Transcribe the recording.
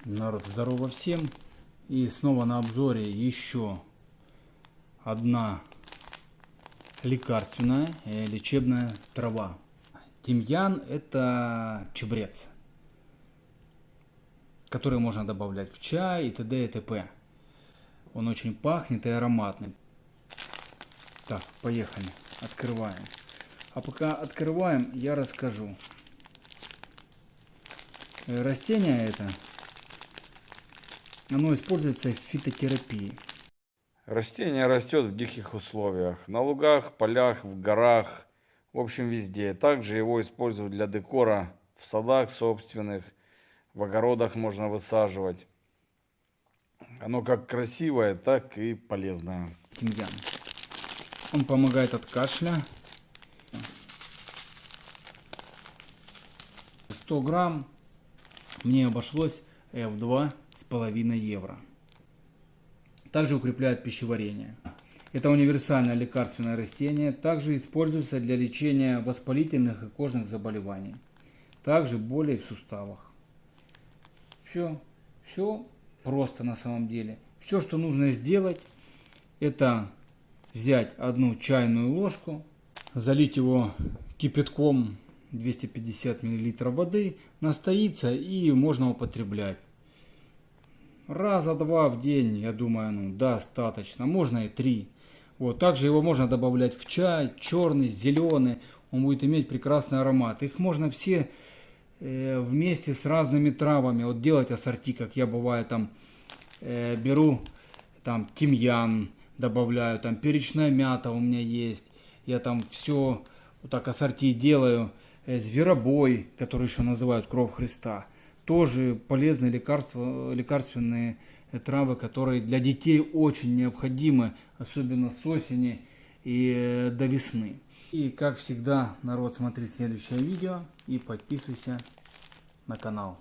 Народ, здорово всем. И снова на обзоре еще одна лекарственная лечебная трава. Тимьян — это чабрец, который можно добавлять в чай и т.д. и т.п. Он очень пахнет и ароматный. Так, поехали. Открываем. А пока открываем, я расскажу. Растение это, оно используется в фитотерапии. Растение растет в диких условиях, на лугах, полях, в горах, в общем везде. Также его используют для декора в садах собственных, в огородах можно высаживать. Оно как красивое, так и полезное. Тимьян. Он помогает от кашля. 100 грамм мне обошлось в 2,5 евро. Также укрепляет пищеварение. Это универсальное лекарственное растение. Также используется для лечения воспалительных и кожных заболеваний. Также боли в суставах. Все просто на самом деле. Все, что нужно сделать, это взять одну чайную ложку, залить его кипятком 250 мл воды, настоится и можно употреблять. Раза-два в день, я думаю, достаточно. Можно и 3. Вот. Также его можно добавлять в чай, черный, зеленый. Он будет иметь прекрасный аромат. Их можно все вместе с разными травами вот делать ассорти, как я бываю там беру там тимьян, добавляю, там перечная мята у меня есть. Я там все вот так ассорти делаю. Зверобой, который еще называют кровь Христа. Тоже полезные лекарственные травы, которые для детей очень необходимы, особенно с осени и до весны. И как всегда, народ, смотри следующее видео и подписывайся на канал.